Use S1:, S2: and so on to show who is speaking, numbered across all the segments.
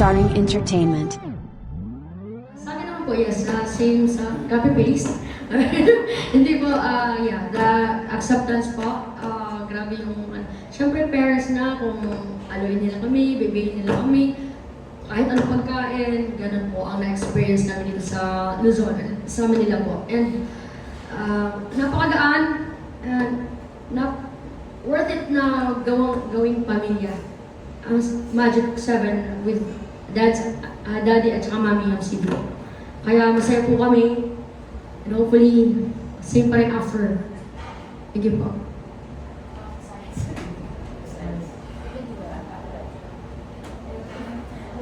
S1: Starring Entertainment.
S2: Sa akin naman po, yes, same sa copy-paste. Hindi po, yeah, the acceptance po, grabe yung, syempre parents na, kung aluin nila kami, bibilin nila kami, kahit ano pagkain, ganun po ang na-experience namin dito sa Luzon, sa Manila po. And napakagaan, worth it na gawing pamilya. Ang Magic 7 with daddy at saka mami yung CD. Kaya masaya po kami. And hopefully, same pa rin after. Thank you po.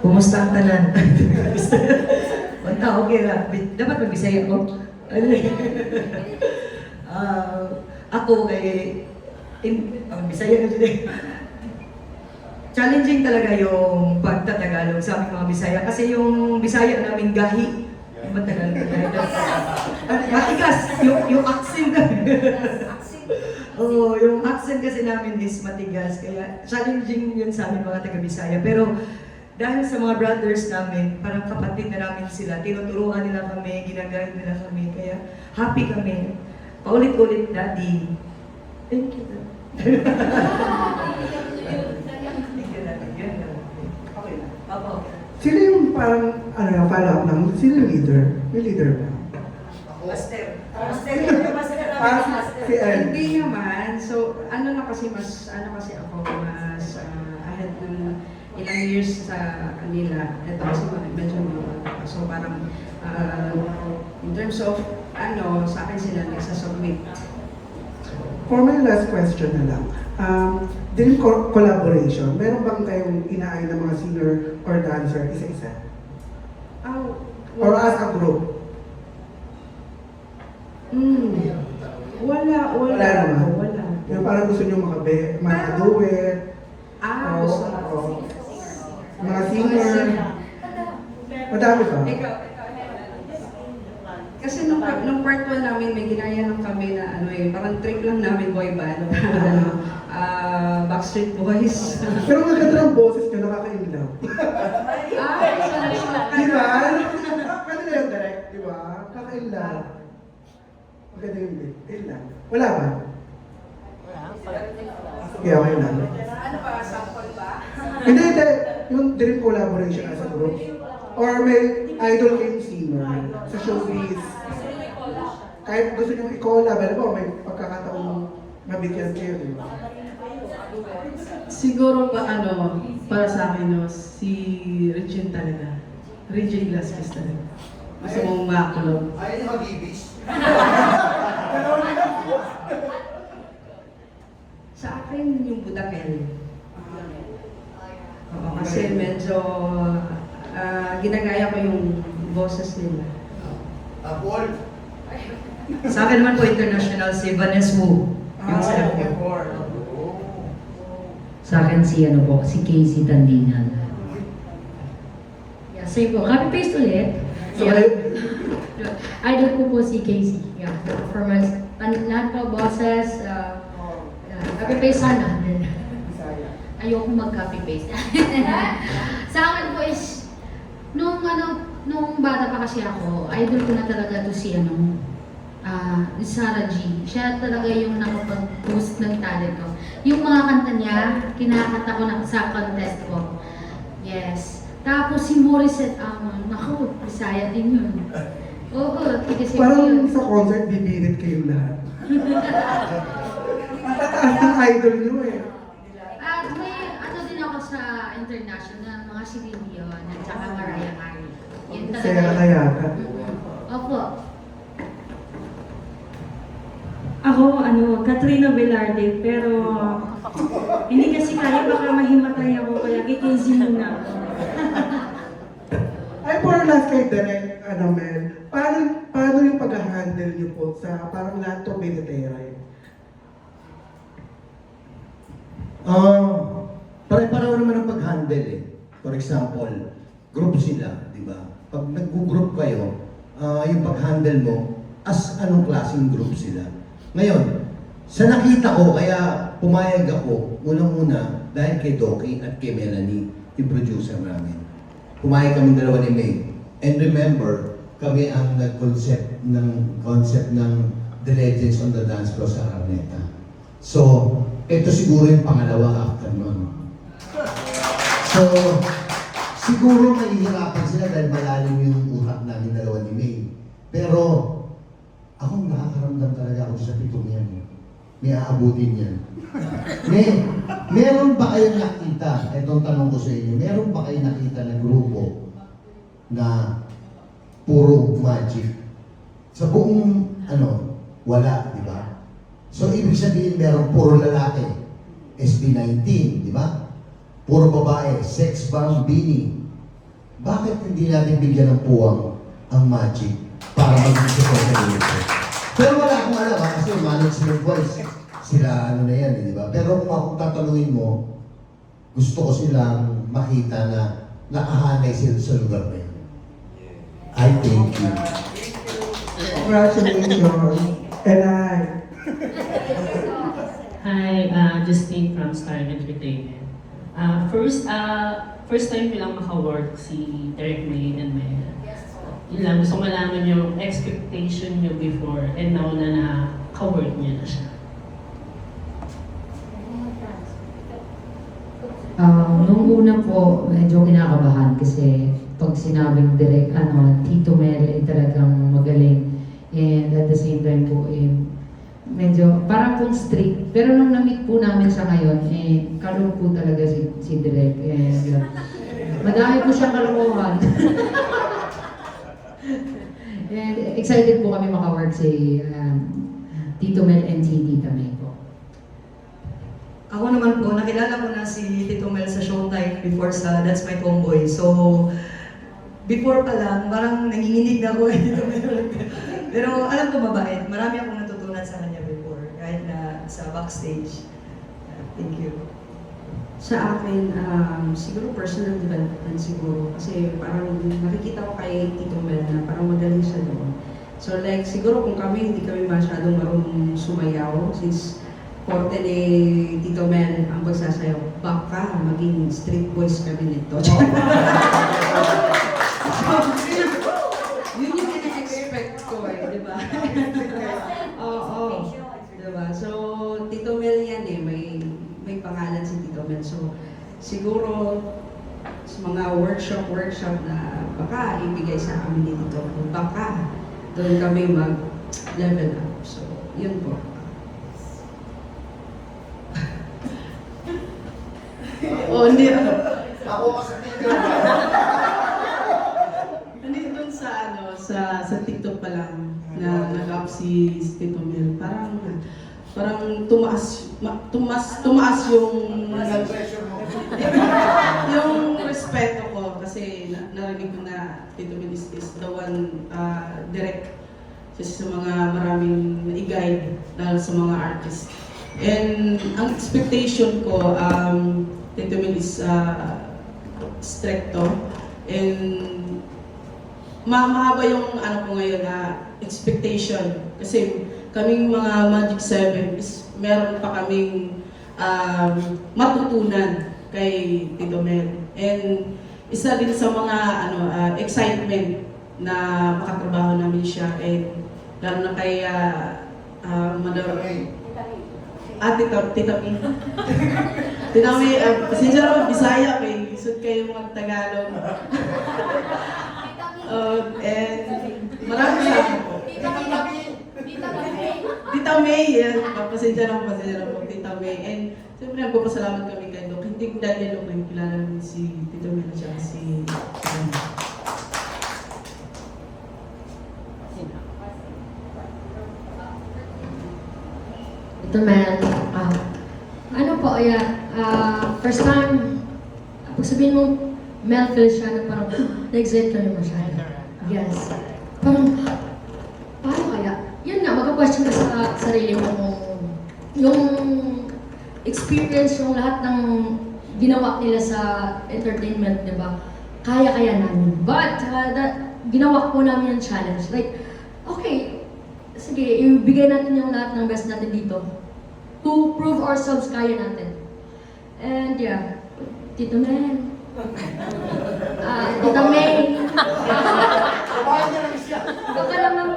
S3: Kumusta ang tanan? Banta, okay ra. Dapat mag-Bisaya ko. Ako kay... Bisaya na dyan eh. Challenging talaga yung pagtatagalog sa aming mga Bisaya. Kasi yung Bisaya namin gahi. Yung Tagalog matigas. Yung accent Oo, yung accent kasi namin is matigas. Kaya challenging yun sa amin mga taga-Bisaya. Pero dahil sa mga brothers namin, parang kapatid na namin sila, tinuturuan nila kami, ginaguide nila kami, kaya happy kami. Paulit-ulit, Daddy. Thank you. Thank you, Daddy. Yan lang. Okay na. Papa.
S4: Sino yung parang, follow-up lang? Sino yung leader? May leader ba?
S3: Master.
S5: Hindi naman. So, na kasi mas, ako, mas ahead ng ilang years sa kanila. Ito kasi medyo mga so parang in terms of sa akin sila nagsasubmit.
S4: For my last question na lang, din collaboration, meron bang kayong inaay ng mga singer or dancer isa-isa? Or as a group?
S5: Wala
S4: naman?
S5: Wala.
S4: Yung parang gusto nyo makaduet?
S5: Gusto na.
S4: Mga singer? Madami ba?
S5: Kasi nung part 1 namin, may ginaya lang kami na parang trip lang namin boy band. Backstreet Boys.
S4: Pero maganda ang boses nyo, nakaka-inlaw. Di ba? Pwede na yung direct, di ba? Kaka-inlaw. Maganda yung beat. Yun lang. Wala ba? Sige, okay lang.
S3: Ano ba? Sample ba?
S4: Hindi. Yung dream collaboration as a group. Or may idol kayong singer sa showbiz. Kahit gusto nyo i-collab, alam mo, may pagkakataong mabigyan kayo, di ba?
S6: Siguro para sa akin, si Regine talaga. Regine Velasquez talaga. Gusto mong makakulog.
S7: Ayaw niya mag-ibis.
S5: Sa akin, yung Budakel. Oo, kasi medyo ginagaya ko yung boses nila.
S7: Paul.
S3: Sa akin naman po international si Vanessa Wu. Yung sa
S8: Sa akin si Casey Tandingan.
S2: Yeah, same po. Copy-paste ulit.
S4: So,
S2: Idol ko po si Casey. Yeah, performance. Lahat po, bosses, copy-paste sana. Ayoko mag-copy-paste. Sa akin po is, nung bata pa kasi ako, idol ko na talaga to si Sarah G. Siya talaga yung nakapag-boost ng talent ko. Yung mga kanta niya, kinakanta ko sa contest ko. Yes. Tapos si Morissette Amon, naku, Bisaya din yun. Oo, tigasip
S4: parang
S2: yun.
S4: sa concert, bibirit kayong lahat. Matataas ng idol nyo eh.
S2: At may din ako sa international, mga Celine Dion at saka Mariah Carey. Yun talaga.
S4: Saya ka yata.
S2: Opo.
S6: Ako, Katrina Velarde, pero hindi kasi kaya baka mahimatay ako, kaya kikisi muna ako.
S4: Ay, for last kay Direk, Mel, paano yung pag-handle nyo po sa parang lahat to military?
S7: Pare-pareho naman ang pag-handle eh. For example, group sila, di ba? Pag nag-group kayo, yung pag-handle mo, as anong klaseng group sila. Ngayon, sa nakita ko, kaya pumayag ako, unang-una, dahil kay Doki at kay Melanie, yung producer namin. pumayag kami dalawa ni May. And remember, kami ang nag-concept ng The Legends on the Dance Floor sa Araneta. So, ito siguro yung pangalawa after nun. So, siguro mahihirapan sila dahil malalim yung utak namin dalawa ni May. Pero, ako nakakaramdam talaga ako sa pitong yan. May aabutin yan. Meron ba kayong nakita, itong tanong ko sa inyo, meron ba kayong nakita na grupo na puro magic? Sa buong, wala, di ba? So, ibig sabihin, meron puro lalaki. SB19, di ba? Puro babae, sex bomb, bini. Bakit hindi natin bigyan ng puwang ang magic para maging support sa grupo? Pero wala akong alam, kasi management wise, sila na yan, di ba? Pero kung ako tatanungin mo, gusto ko silang makita na nakahanay sila sa lugar na yun. I thank you.
S4: Congratulations. And
S1: Hi, Justine from Star Entertainment. First time ko lang maka-work si Derek May and Mel. Yun lang, gusto ko malaman yung expectation nyo before and now na naka-work niya na siya.
S8: Nung una po, medyo kinakabahan kasi pag sinabing direct, Tito Mel ay talagang magaling. And at the same time po, medyo parang pong strict. Pero nung na-meet po namin siya ngayon, kalong po talaga si Direk. And madami po siyang kalokohan. And excited po kami maka-work si Tito Mel and si Tita May po.
S3: Ako naman po, nakilala ko na si Tito Mel sa Showtime before sa That's My Tomboy. So, before pa lang, parang nanginginig na ako kay Tito Mel. Pero alam ko mabait. Marami akong natutunan sa kanya before, kahit na sa backstage. Thank you.
S5: Sa akin, siguro personal development siguro. Kasi parang nakikita ko kay Tito Mel na parang magaling siya doon. So like, siguro kung hindi kami masyadong marunong sumayaw, since forte ni Tito Mel ang pagsasayaw, baka maging street boys kami nito. Yun yung ina-expect ko di ba? Oo. Diba? So, Tito Mel yan may pangalan si Tito Mel. So, siguro, sa mga workshop na baka ibigay sa amin ni Tito Mel, baka doon kami mag-level up. So, yun po.
S9: Hindi.
S7: Ako kasi
S9: Hindi doon sa TikTok pa lang na nag-up si Tito Mel. Parang tumaas yung yung respeto ko kasi narinig ko na Tito Mel is the one direct kasi sa mga maraming i-guide dahil sa mga artist. And ang expectation ko, Tito Mel is stricto and mahaba yung ko ngayon na expectation kasi kaming mga Magic 7 is meron pa kaming matutunan kay Tito Mel. And isa din sa mga excitement na makatrabaho namin siya and lalo na kay Madam Tita May. Tita May, pasensya naman, Bisaya kay isod kayo mga Tagalog. And maraming salamat po. Tita May, pasensya naman po, Tita May. And siyempre nagpapasalamat kami kay Doc. Hindi ko dahil Doc na kilala namin si Tita May at siya si
S2: Ito man, first time, pag sabihin mo, Mel Feliciano, parang na-excite ka naman siya. Yes. Parang, paano kaya? Yun nga, magka-question ka sa sarili mo kung yung experience, yung lahat ng ginawa nila sa entertainment, di ba? Kaya namin. But, ginawa po namin yung challenge. Like, okay, sige, ibigay natin yung lahat ng best natin dito to prove ourselves kaya natin. And yeah, Tito Mel, Tita May.
S4: Kabahan niya lang siya.
S2: Baka naman,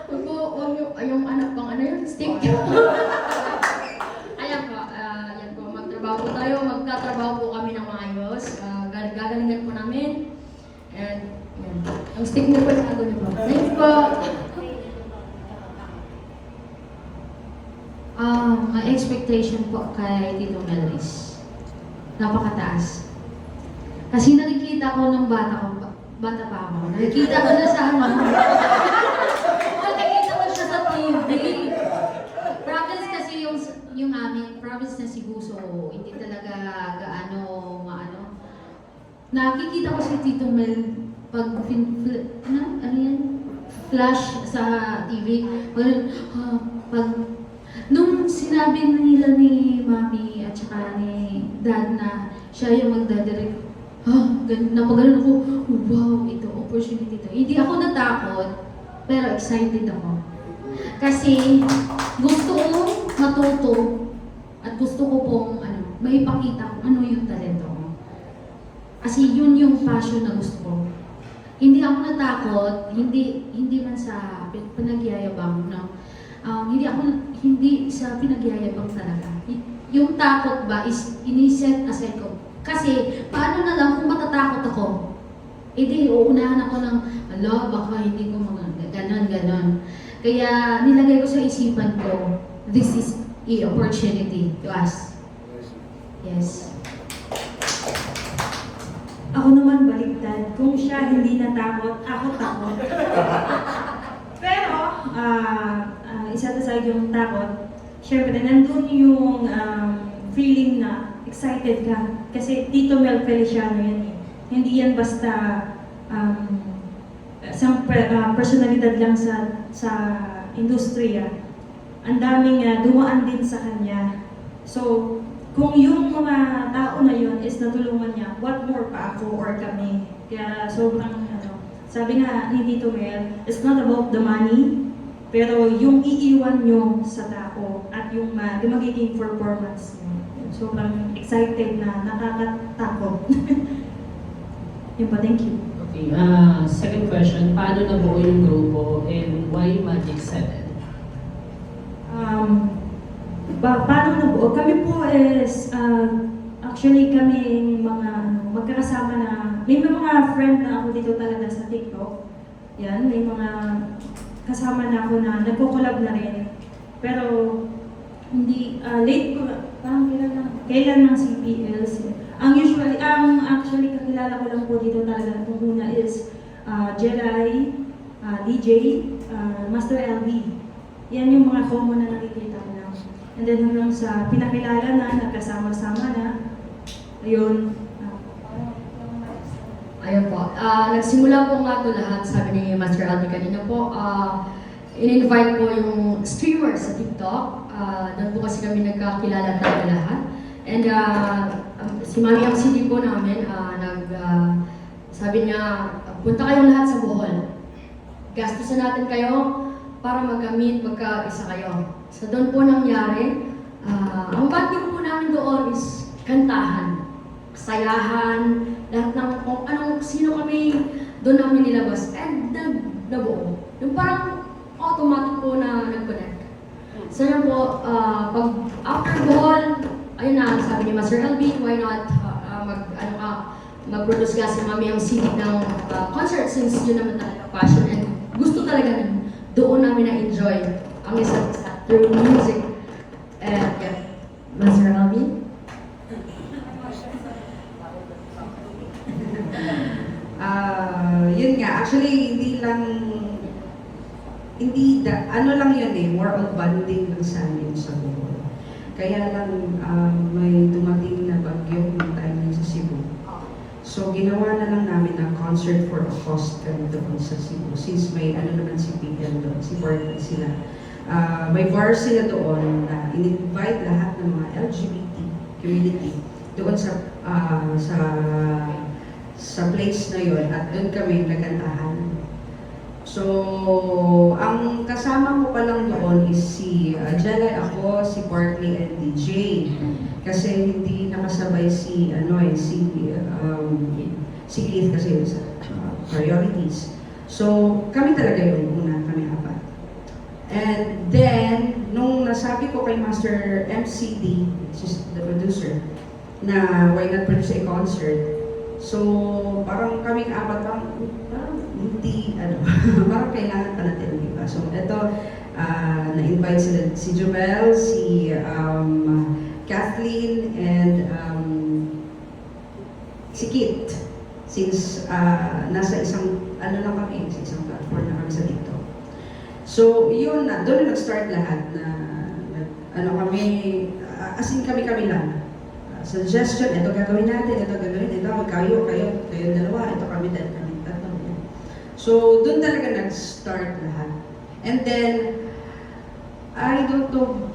S2: huwag yung anak pang ano yun, stick. Ayan po, magtrabaho po tayo, magtatrabaho po kami ng maayos. Gagalingan po namin. And, yan. Ang stick niyo po, yung niyo po. Thank you po.
S8: Ang expectation po kay Tito Mel is napakataas. Kasi nakikita ko nung bata pa ako. Nakikita ko na sa nakikita ko siya sa TV. Province kasi yung aming province na Cebu, so hindi talaga gaano maano. Nakikita ko si Tito Mel pag ano yan? Flash sa TV. Pag nung sinabi nila ni Mami at saka ni Dad na siya yung magdadirect, napagalan ako, wow, ito, opportunity to. Hindi ako natakot, pero excited ako. Kasi gusto kong matuto at gusto ko pong maipakita kung ano yung talento ko. Kasi yun yung passion na gusto ko. Hindi ako natakot, hindi man sa panagyayabang, no? Hindi sa pinagyayabang talaga. Yung takot ba is iniset aside ko. Kasi paano na lang kung matatakot ako? Di uunahan ako ng, baka hindi ko ganon. Kaya nilagay ko sa isipan ko, this is an opportunity to us. Yes.
S6: Ako naman baliktad. Kung siya hindi natakot, ako takot. Pero, isa sa yung takot, syempre nandun yung feeling na excited ka. Kasi Tito Mel Feliciano yan eh. Hindi yan basta isang personalidad lang sa industriya. Ang daming dumaan din sa kanya. So, kung yung mga tao na yun is natulungan niya, what more pa ako or kami. Kaya sobrang sabi nga ni Tito Mel, it's not about the money, pero yung iiwan nyo sa tao at yung magiging performance nyo. Sobrang excited na nakakatakot. Yun pa, thank you.
S1: Okay, second question, paano nabuo yung grupo and why Magic 7?
S6: Paano nabuo? Kami po is, actually kami mga magkakasama na, may mga friend na ako dito talaga sa TikTok. Yan, may mga kasama na ako na nagko-collab na rin. Pero, hindi, late ko, parang kailan ng CPLs. Actually, kakilala ko lang po dito talaga kung una is Jelay, DJ, Master LV. Yan yung mga common na nakikita ko lang. And then hanggang sa pinakilala na, nagkasama-sama na, ayun.
S2: Ayun po. Nagsimula po nga ito lahat, sabi ni Master Aldi kanina po. In-invite po yung streamers sa TikTok. Doon po kasi kami nagkakilala tayo lahat. And si Mami MCD po namin, sabi niya, punta kayong lahat sa Bohol. Gastusan natin kayo para mag-meet, magka-isa kayo. So doon po nangyari. Ang bonding po namin doon is kantahan, sayahan, lahat ng kung anong sino kami doon namin nilabas. And nabuo. Yung parang automatic po na nag-connect. So yun po, pag after Bohol, ayun na, sabi ni Master LB, why not mag-produce ka si Mami ang CD ng concert since yun naman talaga passion and gusto talaga nun. Doon namin na-enjoy ang isa't isa through music. And yeah, Master LB?
S5: Yun nga, actually ano lang yun eh, more of bonding lang sa amin sa Bohol. Kaya lang may dumating na bagyo ng time lang sa Cebu. So ginawa na lang namin ang concert for a cost kami doon sa Cebu. Since may naman si PL doon, si partner sila. May bar sila doon na in-invite lahat ng mga LGBT community doon sa place na yon at doon kami nagkantahan. So, ang kasama ko pa lang doon is si Jelay, ako, si Barkley, and DJ. kasi hindi nakasabay si si Keith kasi sa priorities. So, kami talaga yung una, kami apat. And then, nung nasabi ko kay Master MCD, she's the producer, na why not produce a concert? So, parang kaming apat, parang hindi, parang kailangan pa natin, di ba? So, ito, na-invite sila si Jobel, si Kathleen, and si Kit. Since nasa isang, lang kami, sa isang platform na kami sa TikTok. So, yun na, doon na nag-start lahat na kami, as in kami lang. Suggestion, ito gagawin natin, ito kayo dalawa, ito kami tatlo. So, doon talaga nag-start lahat. And then, I don't know,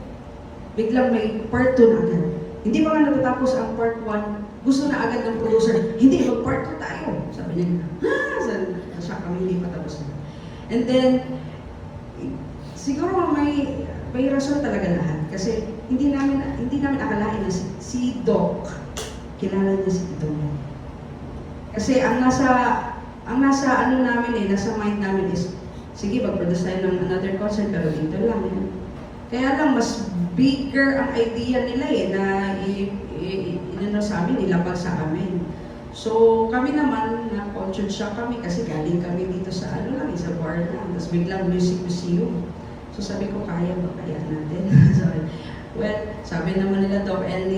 S5: biglang may part 2 na agad. Hindi pa nga natatapos ang part 1, gusto na agad ng producer, hindi, mag-part 2 tayo. Sabi niya, siya kami, hindi pa tapos na. And then, siguro may rason talaga lahat. Kasi hindi namin akalain na si Doc, kilala niya si Tito. Kasi ang nasa nasa mind namin is, sige, mag-produce tayo ng another concert, pero dito lang yan. Kaya lang, mas bigger ang idea nila na sa amin, nilapag sa amin. So, kami naman, na-cultured shock kami kasi galing kami dito sa sa bar lang. Tapos biglang music museum. So, sabi ko, kaya ba kaya natin? Sabi naman nila, Doc, and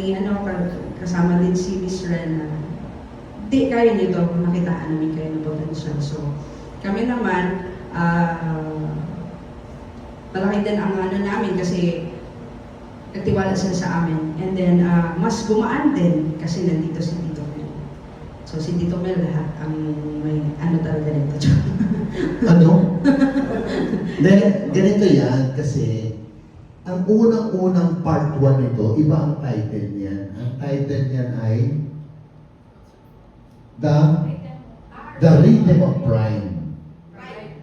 S5: kasama din si Miss Ren, di, kaya niyo Doc, makitaan namin kayo ng potential. So, kami naman, malaki din ang namin kasi nagtiwala sila sa amin. And then, mas gumaan din kasi nandito si Tito Mel. So, si Tito Mel lahat ang may talaga nito.
S7: Ano? Ganito yan kasi ang unang-unang part 1 nito, iba ang title niyan. Ang title niyan ay The Rhythm of Pride.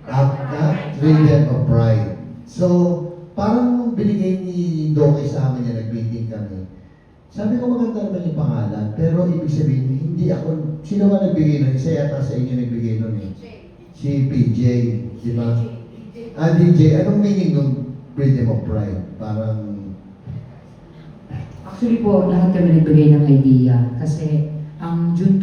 S7: The Rhythm of Pride. So, parang binigay ni Doki sa amin yan, nag-meeting kami. Sabi ko maganda naman yung pangalan, pero ibig sabihin, hindi ako, sino ba nagbigay nun? Isa yata sa inyo nagbigay nun eh. Si PJ, di ba? DJ, anong meaning ng Freedom of Pride? Parang...
S8: Actually po, lahat kami nagbigay ng idea kasi ang June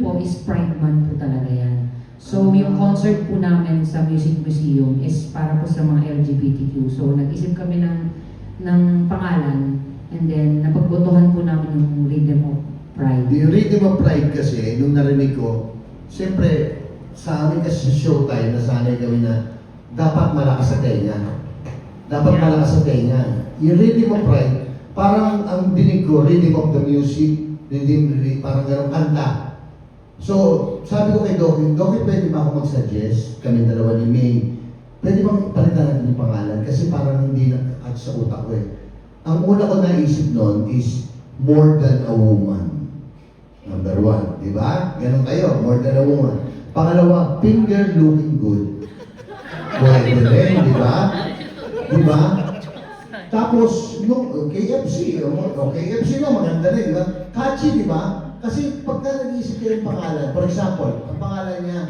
S8: po is Pride Month po talaga yan. So, yung concert po namin sa Music Museum is para po sa mga LGBTQ. So, nag-isip kami ng pangalan and then napagbotohan po namin ng Rhythm of Pride.
S7: Yung Rhythm of Pride kasi, nung narinig ko, siyempre, sa amin kasi sa showtime, nasanay kami na dapat malakas sa tenga. Dapat malakas sa tenga. Yung Rhythm of Pride, parang ang dinig ko, Rhythm of the Music, parang gano'ng kanta. So, sabi ko kay Doki, pwede ba ako mag-suggest, kami dalawa ni May, pwede bang palitan natin yung pangalan? Kasi parang hindi nakakatch sa utak ko eh. Ang una ko naisip noon is More Than a Woman. Number 1, di ba? Ganon kayo, More Than a Woman. Pangalawa, Finger Looking Good. Pwede rin, di ba? Di ba? Tapos, nung KFC, KFC no, maganda rin. Catchy, di ba? Kasi pagka nag-iisip kayo ng pangalan, for example, ang pangalan niya,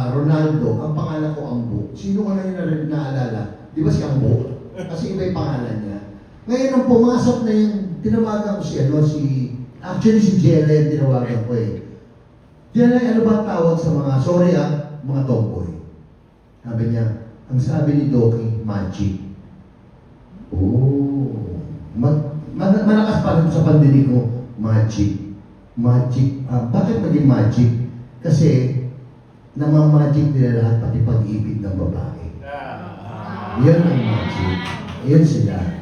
S7: Ronaldo, ang pangalan ko Ambo. Sino ka na yung naalala? Di ba si Ambo? Kasi iba yung pangalan niya. Ngayon, nung pumasok na yung, tinawagan ko actually si Jelen, tinawagan ko eh. Jelen, ano ba tawag sa mga, mga tomboy? Sabi niya, ang sabi ni Doki, magic. Oh, malakas pa rin sa pandinig ko, magic. Magic. Bakit maging magic? Kasi namamagic nila lahat pati pag-ibig ng babae. Yan ang magic. Yan sila.